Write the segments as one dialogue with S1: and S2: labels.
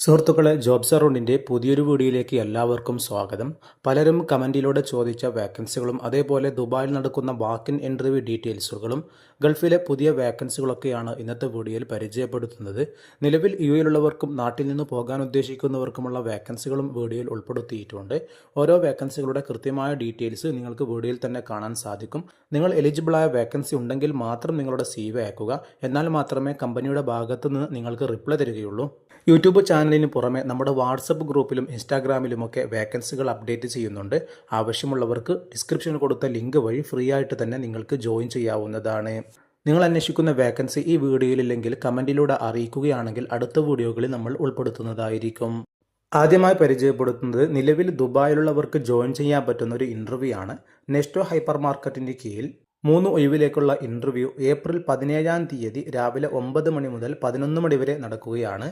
S1: സുഹൃത്തുക്കളെ, ജോബ്സ് അറൗണ്ടിൻ്റെ പുതിയൊരു വീഡിയോയിലേക്ക് എല്ലാവർക്കും സ്വാഗതം. പലരും കമൻറ്റിലൂടെ ചോദിച്ച വേക്കൻസികളും അതേപോലെ ദുബായിൽ നടക്കുന്ന വാക്കിൻ ഇൻ്റർവ്യൂ ഡീറ്റെയിൽസുകളും ഗൾഫിലെ പുതിയ വേക്കൻസികളൊക്കെയാണ് ഇന്നത്തെ വീഡിയോയിൽ പരിചയപ്പെടുത്തുന്നത്. നിലവിൽ യുഎയിലുള്ളവർക്കും നാട്ടിൽ നിന്ന് പോകാൻ ഉദ്ദേശിക്കുന്നവർക്കുമുള്ള വേക്കൻസികളും വീഡിയോയിൽ ഉൾപ്പെടുത്തിയിട്ടുണ്ട്. ഓരോ വേക്കൻസികളുടെ കൃത്യമായ ഡീറ്റെയിൽസ് നിങ്ങൾക്ക് വീഡിയോയിൽ തന്നെ കാണാൻ സാധിക്കും. നിങ്ങൾ എലിജിബിളായ വേക്കൻസി ഉണ്ടെങ്കിൽ മാത്രം നിങ്ങളുടെ CV അയക്കുക. എന്നാൽ മാത്രമേ കമ്പനിയുടെ ഭാഗത്തു നിന്ന് നിങ്ങൾക്ക് റിപ്ലൈ തരികയുള്ളൂ. യൂട്യൂബ് ചാനലിന് പുറമെ നമ്മുടെ വാട്സപ്പ് ഗ്രൂപ്പിലും ഇൻസ്റ്റാഗ്രാമിലുമൊക്കെ വേക്കൻസികൾ അപ്ഡേറ്റ് ചെയ്യുന്നുണ്ട്. ആവശ്യമുള്ളവർക്ക് ഡിസ്ക്രിപ്ഷനിൽ കൊടുത്ത ലിങ്ക് വഴി ഫ്രീ ആയിട്ട് തന്നെ നിങ്ങൾക്ക് ജോയിൻ ചെയ്യാവുന്നതാണ്. നിങ്ങൾ അന്വേഷിക്കുന്ന വേക്കൻസി ഈ വീഡിയോയിലില്ലെങ്കിൽ കമൻറ്റിലൂടെ അറിയിക്കുകയാണെങ്കിൽ അടുത്ത വീഡിയോകളിൽ നമ്മൾ ഉൾപ്പെടുത്തുന്നതായിരിക്കും. ആദ്യമായി പരിചയപ്പെടുത്തുന്നത് നിലവിൽ ദുബായിലുള്ളവർക്ക് ജോയിൻ ചെയ്യാൻ പറ്റുന്ന ഒരു ഇൻ്റർവ്യൂ ആണ്. നെസ്റ്റോ ഹൈപ്പർ മാർക്കറ്റിൻ്റെ കീഴിൽ 3 ഒഴിവിലേക്കുള്ള ഇൻ്റർവ്യൂ ഏപ്രിൽ 17-ാം തീയതി രാവിലെ 9 മണി മുതൽ 11 മണി വരെ നടക്കുകയാണ്.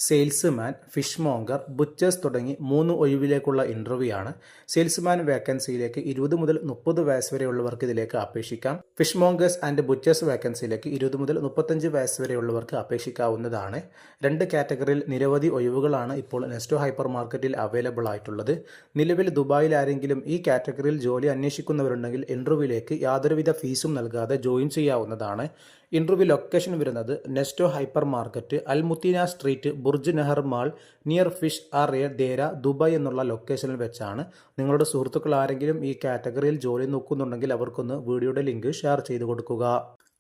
S1: സെയിൽസ്മാൻ, ഫിഷ് മോങ്കർ, ബുച്ചേഴ്സ് തുടങ്ങി 3 ഒഴിവിലേക്കുള്ള ഇൻ്റർവ്യൂ ആണ്. സെയിൽസ്മാൻ വേക്കൻസിയിലേക്ക് 20 മുതൽ 30 വയസ്സ് വരെയുള്ളവർക്ക് ഇതിലേക്ക് അപേക്ഷിക്കാം. ഫിഷ് മോങ്കേഴ്സ് ആൻഡ് ബുച്ചേഴ്സ് വേക്കൻസിയിലേക്ക് 20 മുതൽ 35 വയസ്സ് വരെയുള്ളവർക്ക് അപേക്ഷിക്കാവുന്നതാണ്. 2 കാറ്റഗറിയിൽ നിരവധി ഒഴിവുകളാണ് ഇപ്പോൾ നെസ്റ്റോ ഹൈപ്പർ മാർക്കറ്റിൽ അവൈലബിൾ ആയിട്ടുള്ളത്. നിലവിൽ ദുബായിൽ ആരെങ്കിലും ഈ കാറ്റഗറിയിൽ ജോലി അന്വേഷിക്കുന്നവരുണ്ടെങ്കിൽ ഇൻ്റർവ്യൂവിലേക്ക് യാതൊരുവിധ ഫീസും നൽകാതെ ജോയിൻ ചെയ്യാവുന്നതാണ്. ഇൻ്റർവ്യൂ ലൊക്കേഷൻ വരുന്നത് Nesto hyper market, Al Muteena street, Burj Nahar mall, near fish R Deira, Dubai എന്നുള്ള ലൊക്കേഷനിൽ വെച്ചാണ്. നിങ്ങളുടെ സുഹൃത്തുക്കൾ ആരെങ്കിലും ഈ കാറ്റഗറിയിൽ ജോലി നോക്കുന്നുണ്ടെങ്കിൽ അവർക്കൊന്ന് വീഡിയോയുടെ ലിങ്ക് ഷെയർ ചെയ്ത് കൊടുക്കുക.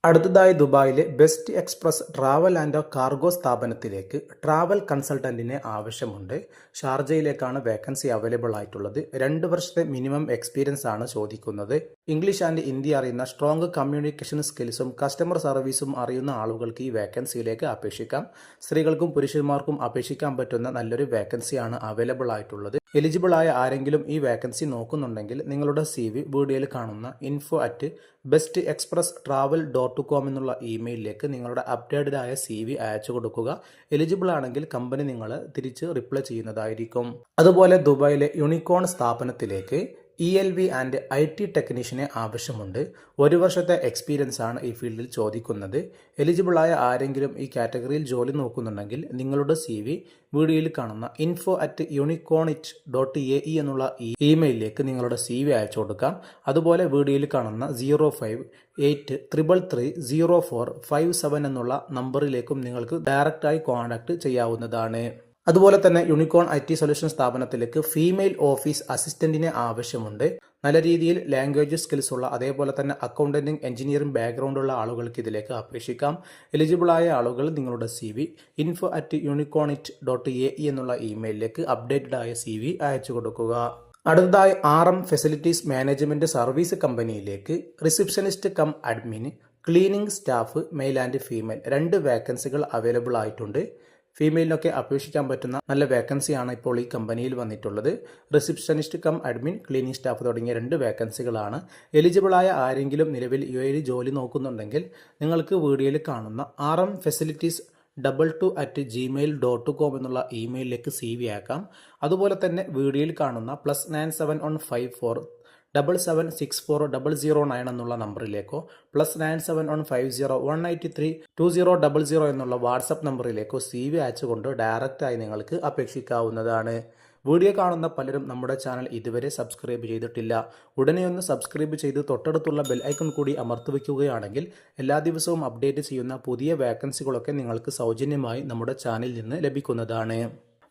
S1: അടുത്തതായി ദുബായിലെ best express travel and cargo സ്ഥാപനത്തിലേക്ക് ട്രാവൽ കൺസൾട്ടൻറ്റിനെ ആവശ്യമുണ്ട്. ഷാർജയിലേക്കാണ് വേക്കൻസി അവൈലബിൾ ആയിട്ടുള്ളത്. 2 വർഷത്തെ മിനിമം എക്സ്പീരിയൻസ് ആണ് ചോദിക്കുന്നത്. ഇംഗ്ലീഷ് ആൻഡ് ഹിന്ദി അറിയുന്ന സ്ട്രോങ് കമ്മ്യൂണിക്കേഷൻ സ്കിൽസും കസ്റ്റമർ സർവീസും അറിയുന്ന ആളുകൾക്ക് ഈ വേക്കൻസിയിലേക്ക് അപേക്ഷിക്കാം. സ്ത്രീകൾക്കും പുരുഷന്മാർക്കും അപേക്ഷിക്കാൻ പറ്റുന്ന നല്ലൊരു വേക്കൻസിയാണ് അവൈലബിൾ ആയിട്ടുള്ളത്. എലിജിബിൾ ആയ ആരെങ്കിലും ഈ വേക്കൻസി നോക്കുന്നുണ്ടെങ്കിൽ നിങ്ങളുടെ CV വീഡിയോയിൽ കാണുന്ന info@bestexpresstravel.com എന്നുള്ള ഇമെയിലിലേക്ക് നിങ്ങളുടെ അപ്ഡേറ്റഡ് ആയ CV അയച്ചു കൊടുക്കുക. എലിജിബിൾ ആണെങ്കിൽ കമ്പനി നിങ്ങൾ തിരിച്ച് റിപ്ലൈ ചെയ്യുന്നതായിരിക്കും. അതുപോലെ ദുബായിലെ യൂണിക്കോൺ സ്ഥാപനത്തിലേക്ക് ELV ആൻഡ് IT ടെക്നീഷ്യനെ ആവശ്യമുണ്ട്. 1 വർഷത്തെ എക്സ്പീരിയൻസ് ആണ് ഈ ഫീൽഡിൽ ചോദിക്കുന്നത്. എലിജിബിളായ ആരെങ്കിലും ഈ കാറ്റഗറിയിൽ ജോലി നോക്കുന്നുണ്ടെങ്കിൽ നിങ്ങളുടെ CV വീഡിയോയിൽ കാണുന്ന info@unicornit.ae എന്നുള്ള ഇമെയിലിലേക്ക് നിങ്ങളുടെ CV അയച്ചു കൊടുക്കാം. അതുപോലെ വീഡിയോയിൽ കാണുന്ന 0583330457 എന്നുള്ള നമ്പറിലേക്കും നിങ്ങൾക്ക് ഡയറക്റ്റായി കോൺടാക്ട് ചെയ്യാവുന്നതാണ്. അതുപോലെ തന്നെ യൂണിക്കോൺ IT സൊല്യൂഷൻ സ്ഥാപനത്തിലേക്ക് ഫീമെയിൽ ഓഫീസ് അസിസ്റ്റന്റിനെ ആവശ്യമുണ്ട്. നല്ല രീതിയിൽ ലാംഗ്വേജ് സ്കിൽസ് ഉള്ള അതേപോലെ തന്നെ അക്കൗണ്ടന്റിംഗ്, എഞ്ചിനീയറിംഗ് ബാക്ക്ഗ്രൗണ്ടുള്ള ആളുകൾക്ക് ഇതിലേക്ക് അപേക്ഷിക്കാം. എലിജിബിളായ ആളുകൾ നിങ്ങളുടെ CV info@unicornit.ae എന്നുള്ള ഇമെയിലിലേക്ക് അപ്ഡേറ്റഡ് ആയ CV അയച്ചു കൊടുക്കുക. അടുത്തതായി RM ഫെസിലിറ്റീസ് മാനേജ്മെന്റ് സർവീസ് കമ്പനിയിലേക്ക് receptionist cum admin, cleaning staff, male and female 2 വേക്കൻസികൾ അവൈലബിൾ ആയിട്ടുണ്ട്. ഫീമെയിലിനൊക്കെ അപേക്ഷിക്കാൻ പറ്റുന്ന നല്ല വേക്കൻസിയാണ് ഇപ്പോൾ ഈ കമ്പനിയിൽ വന്നിട്ടുള്ളത്. Receptionist cum admin, cleaning staff തുടങ്ങിയ 2 വേക്കൻസികളാണ്. എലിജിബിളായ ആരെങ്കിലും നിലവിൽ UAE ജോലി നോക്കുന്നുണ്ടെങ്കിൽ നിങ്ങൾക്ക് വീഡിയോയിൽ കാണുന്ന RM ഫെസിലിറ്റീസ് 22@gmail.com എന്നുള്ള ഇമെയിലിലേക്ക് CV അയക്കാം. അതുപോലെ തന്നെ വീഡിയോയിൽ കാണുന്ന +9715477640009 എന്നുള്ള നമ്പറിലേക്കോ +971501832000 എന്നുള്ള വാട്സപ്പ് നമ്പറിലേക്കോ CV അയച്ചുകൊണ്ട് ഡയറക്റ്റായി നിങ്ങൾക്ക് അപേക്ഷിക്കാവുന്നതാണ്. വീഡിയോ കാണുന്ന പലരും നമ്മുടെ ചാനൽ ഇതുവരെ സബ്സ്ക്രൈബ് ചെയ്തിട്ടില്ല. ഉടനെ ഒന്ന് സബ്സ്ക്രൈബ് ചെയ്ത് തൊട്ടടുത്തുള്ള ബെൽ ഐക്കൺ കൂടി അമർത്തിവെക്കുകയാണെങ്കിൽ എല്ലാ ദിവസവും അപ്ഡേറ്റ് ചെയ്യുന്ന പുതിയ വേക്കൻസികളൊക്കെ നിങ്ങൾക്ക് സൗജന്യമായി നമ്മുടെ ചാനലിൽ നിന്ന് ലഭിക്കുന്നതാണ്.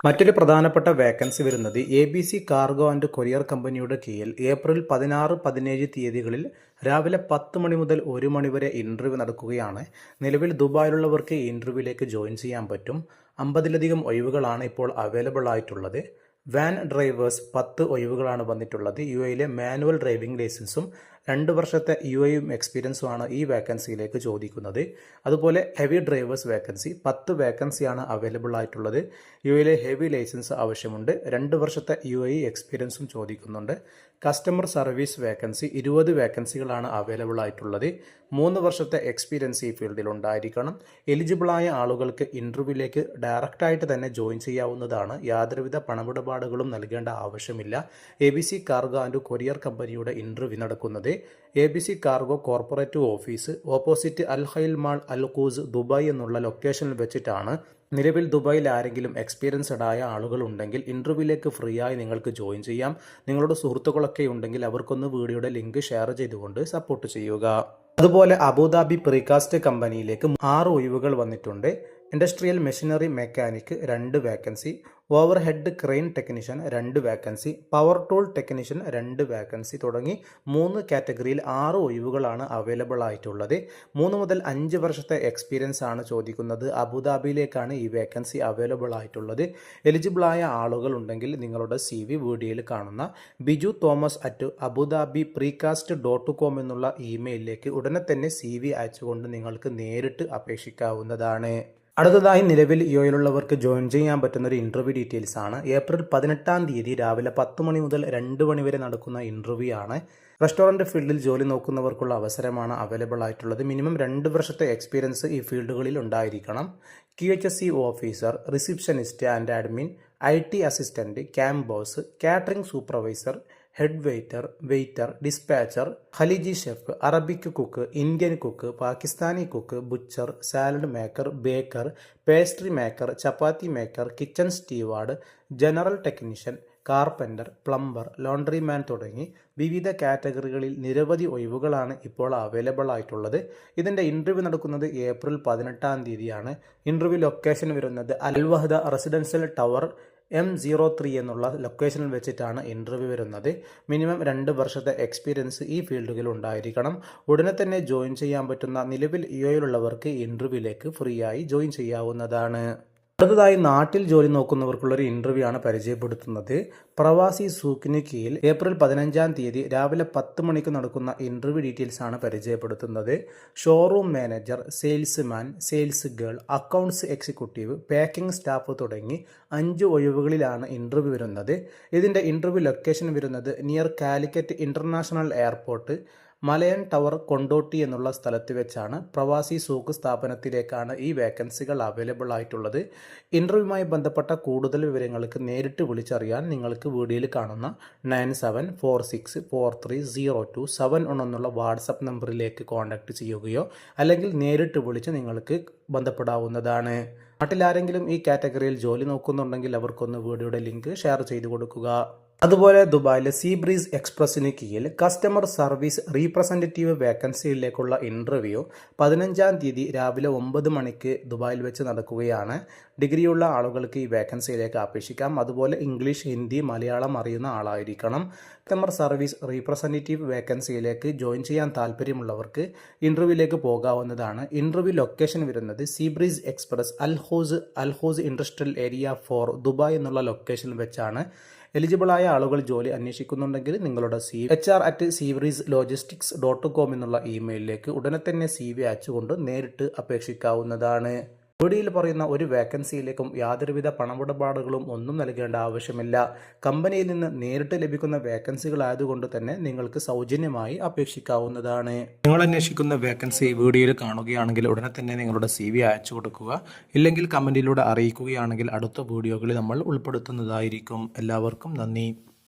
S1: മറ്റൊരു പ്രധാനപ്പെട്ട വേക്കൻസി വരുന്നത് ABC കാർഗോ ആൻഡ് കൊറിയർ കമ്പനിയുടെ കീഴിൽ ഏപ്രിൽ 16, 17 തീയതികളിൽ രാവിലെ 10 മണി മുതൽ 1 മണി വരെ ഇൻ്റർവ്യൂ നടക്കുകയാണ്. നിലവിൽ ദുബായിലുള്ളവർക്ക് ഈ ഇൻ്റർവ്യൂവിലേക്ക് ജോയിൻ ചെയ്യാൻ പറ്റും. 50-ലധികം ഒഴിവുകളാണ് ഇപ്പോൾ അവൈലബിൾ ആയിട്ടുള്ളത്. വാൻ ഡ്രൈവേഴ്സ് 10 ഒഴിവുകളാണ് വന്നിട്ടുള്ളത്. UAEയിലെ മാനുവൽ ഡ്രൈവിംഗ് ലൈസൻസും 2 വർഷത്തെ UAE എക്സ്പീരിയൻസുമാണ് ഈ വേക്കൻസിയിലേക്ക് ചോദിക്കുന്നത്. അതുപോലെ ഹെവി ഡ്രൈവേഴ്സ് വേക്കൻസി 10 വേക്കൻസിയാണ് അവൈലബിൾ ആയിട്ടുള്ളത്. UAEയിലെ ഹെവി ലൈസൻസ് ആവശ്യമുണ്ട്. 2 വർഷത്തെ UAE എക്സ്പീരിയൻസും ചോദിക്കുന്നുണ്ട്. കസ്റ്റമർ സർവീസ് വേക്കൻസി 20 വേക്കൻസികളാണ് അവൈലബിൾ ആയിട്ടുള്ളത്. 3 വർഷത്തെ എക്സ്പീരിയൻസ് ഈ ഫീൽഡിൽ ഉണ്ടായിരിക്കണം. എലിജിബിളായ ആളുകൾക്ക് ഇൻ്റർവ്യൂവിലേക്ക് ഡയറക്റ്റായിട്ട് തന്നെ ജോയിൻ ചെയ്യാവുന്നതാണ്. യാതൊരുവിധ പണമിടപാടുകളും നൽകേണ്ട ആവശ്യമില്ല. ABC കാർഗോ ആൻഡ് കൊറിയർ കമ്പനിയുടെ ഇൻ്റർവ്യൂ നടക്കുന്നത് ABC cargo corporative office opposite Al Khail mall Al Quoz Dubai എന്നുള്ള ലൊക്കേഷനിൽ വെച്ചിട്ടാണ്. നിലവിൽ ദുബായിൽ ആരെങ്കിലും എക്സ്പീരിയൻസ്ഡ് ആയ ആളുകൾ ഉണ്ടെങ്കിൽ ഇൻ്റർവ്യൂവിലേക്ക് ഫ്രീ ആയി നിങ്ങൾക്ക് ജോയിൻ ചെയ്യാം. നിങ്ങളുടെ സുഹൃത്തുക്കളൊക്കെ ഉണ്ടെങ്കിൽ അവർക്കൊന്ന് വീഡിയോയുടെ ലിങ്ക് ഷെയർ ചെയ്തുകൊണ്ട് സപ്പോർട്ട് ചെയ്യുക. അതുപോലെ അബുദാബി പ്രീകാസ്റ്റ് കമ്പനിയിലേക്ക് 6 ഒഴിവുകൾ വന്നിട്ടുണ്ട്. Industrial machinery mechanic 2 vacancy, over head crane technician 2 vacancy, power tool technician 2 vacancy തുടങ്ങി 3 കാറ്റഗറിയിൽ 6 ഒഴിവുകളാണ് അവൈലബിൾ ആയിട്ടുള്ളത്. 3 മുതൽ 5 വർഷത്തെ എക്സ്പീരിയൻസ് ആണ് ചോദിക്കുന്നത്. അബുദാബിയിലേക്കാണ് ഈ വേക്കൻസി അവൈലബിൾ ആയിട്ടുള്ളത്. എലിജിബിളായ ആളുകൾ ഉണ്ടെങ്കിൽ നിങ്ങളുടെ CV വീഡിയോയിൽ കാണുന്ന biju.thomas@abudabipreecast.com എന്നുള്ള ഇമെയിലിലേക്ക് ഉടനെ തന്നെ CV അയച്ചുകൊണ്ട് നിങ്ങൾക്ക് നേരിട്ട് അപേക്ഷിക്കാവുന്നതാണ്. അടുത്തതായി നിലവിൽ യുഎയിലുള്ളവർക്ക് ജോയിൻ ചെയ്യാൻ പറ്റുന്ന ഒരു ഇൻ്റർവ്യൂ ഡീറ്റെയിൽസ് ആണ്. ഏപ്രിൽ 18-ാം തീയതി രാവിലെ 10 മണി മുതൽ 2 മണി വരെ നടക്കുന്ന ഇൻ്റർവ്യൂ ആണ്. റെസ്റ്റോറൻറ്റ് ഫീൽഡിൽ ജോലി നോക്കുന്നവർക്കുള്ള അവസരമാണ് അവൈലബിൾ ആയിട്ടുള്ളത്. മിനിമം 2 വർഷത്തെ എക്സ്പീരിയൻസ് ഈ ഫീൽഡുകളിൽ ഉണ്ടായിരിക്കണം. QHSE officer, receptionist and admin, IT assistant, camp boss, catering supervisor, head waiter, dispatcher, ഖലീജി chef, Arabic cook, Indian cook, Pakistani cook, butcher, salad maker, baker, pastry maker, chapati maker, kitchen steward, general technician, carpenter, plumber, laundry man തുടങ്ങി വിവിധ കാറ്റഗറികളിൽ നിരവധി ഒഴിവുകളാണ് ഇപ്പോൾ available ആയിട്ടുള്ളത്. ഇതിൻ്റെ interview നടക്കുന്നത് April 18-ാം തീയതിയാണ്. Interview location വരുന്നത് അൽ വഹദ റെസിഡൻഷ്യൽ ടവർ M03 എന്നുള്ള ലൊക്കേഷനിൽ വെച്ചിട്ടാണ് ഇൻ്റർവ്യൂ വരുന്നത്. മിനിമം 2 വർഷത്തെ എക്സ്പീരിയൻസ് ഈ ഫീൽഡുകളിൽ ഉണ്ടായിരിക്കണം. ഉടനെ തന്നെ ജോയിൻ ചെയ്യാൻ പറ്റുന്ന നിലവിൽ യുഎയിലുള്ളവർക്ക് ഇൻ്റർവ്യൂവിലേക്ക് ഫ്രീ ആയി ജോയിൻ ചെയ്യാവുന്നതാണ്. അടുത്തതായി നാട്ടിൽ ജോലി നോക്കുന്നവർക്കുള്ളൊരു ഇൻ്റർവ്യൂ ആണ് പരിചയപ്പെടുത്തുന്നത്. പ്രവാസി സൂക്കിന് കീഴിൽ ഏപ്രിൽ 15-ാം തീയതി രാവിലെ 10 മണിക്ക് നടക്കുന്ന ഇൻ്റർവ്യൂ ഡീറ്റെയിൽസ് ആണ് പരിചയപ്പെടുത്തുന്നത്. Showroom manager, salesman, sales girl, accounts executive, packing staff തുടങ്ങി 5 ഒഴിവുകളിലാണ് ഇൻ്റർവ്യൂ വരുന്നത്. ഇതിൻ്റെ ഇൻ്റർവ്യൂ ലൊക്കേഷൻ വരുന്നത് near Calicut international airport, Malayan tower, Kondotty എന്നുള്ള സ്ഥലത്ത് വെച്ചാണ്. പ്രവാസി സൂക്ക് സ്ഥാപനത്തിലേക്കാണ് ഈ വേക്കൻസികൾ അവൈലബിൾ ആയിട്ടുള്ളത്. ഇൻ്റർവ്യൂവുമായി ബന്ധപ്പെട്ട കൂടുതൽ വിവരങ്ങൾക്ക് നേരിട്ട് വിളിച്ചറിയാൻ നിങ്ങൾക്ക് വീഡിയോയിൽ കാണുന്ന 9746430271 എന്നുള്ള വാട്സപ്പ് നമ്പറിലേക്ക് കോൺടാക്റ്റ് ചെയ്യുകയോ അല്ലെങ്കിൽ നേരിട്ട് വിളിച്ച് നിങ്ങൾക്ക് ബന്ധപ്പെടാവുന്നതാണ്. നാട്ടിലാരെങ്കിലും ഈ കാറ്റഗറിയിൽ ജോലി നോക്കുന്നുണ്ടെങ്കിൽ അവർക്കൊന്ന് വീഡിയോയുടെ ലിങ്ക് ഷെയർ ചെയ്തു കൊടുക്കുക. അതുപോലെ ദുബായിലെ സീ ബ്രീസ് എക്സ്പ്രസിന് കീഴിൽ കസ്റ്റമർ സർവീസ് റീപ്രസെൻറ്റേറ്റീവ് വേക്കൻസിയിലേക്കുള്ള ഇൻ്റർവ്യൂ 15-ാം തീയതി രാവിലെ 9 മണിക്ക് ദുബായിൽ വെച്ച് നടക്കുകയാണ്. ഡിഗ്രിയുള്ള ആളുകൾക്ക് ഈ വേക്കൻസിയിലേക്ക് അപേക്ഷിക്കാം. അതുപോലെ ഇംഗ്ലീഷ്, ഹിന്ദി, മലയാളം അറിയുന്ന ആളായിരിക്കണം. കസ്റ്റമർ സർവീസ് റീപ്രസെൻറ്റേറ്റീവ് വേക്കൻസിയിലേക്ക് ജോയിൻ ചെയ്യാൻ താല്പര്യമുള്ളവർക്ക് ഇൻ്റർവ്യൂവിലേക്ക് പോകാവുന്നതാണ്. ഇൻ്റർവ്യൂ ലൊക്കേഷൻ വരുന്നത് സീ ബ്രീസ് എക്സ്പ്രസ് അൽ ഹൂസ് ഇൻഡസ്ട്രിയൽ ഏരിയ 4 ദുബായ് എന്നുള്ള ലൊക്കേഷനിൽ വെച്ചാണ്. എലിജിബിളായ ആളുകൾ ജോലി അന്വേഷിക്കുന്നുണ്ടെങ്കിൽ നിങ്ങളുടെ HR@seabreezelogistics.com എന്നുള്ള ഇമെയിലിലേക്ക് ഉടനെ തന്നെ CV അയച്ചുകൊണ്ട് നേരിട്ട് അപേക്ഷിക്കാവുന്നതാണ്. വീഡിയോയിൽ പറയുന്ന ഒരു വേക്കൻസിയിലേക്കും യാതൊരുവിധ പണമിടപാടുകളും ഒന്നും നൽകേണ്ട ആവശ്യമില്ല. കമ്പനിയിൽ നിന്ന് നേരിട്ട് ലഭിക്കുന്ന വേക്കൻസികളായതുകൊണ്ട് തന്നെ നിങ്ങൾക്ക് സൗജന്യമായി അപേക്ഷിക്കാവുന്നതാണ്. നിങ്ങൾ അന്വേഷിക്കുന്ന വേക്കൻസി വീഡിയോയിൽ കാണുകയാണെങ്കിൽ ഉടനെ തന്നെ നിങ്ങളുടെ CV അയച്ചു കൊടുക്കുക. ഇല്ലെങ്കിൽ കമൻറ്റിലൂടെ അറിയിക്കുകയാണെങ്കിൽ അടുത്ത വീഡിയോകളിൽ നമ്മൾ ഉൾപ്പെടുത്തുന്നതായിരിക്കും. എല്ലാവർക്കും നന്ദി.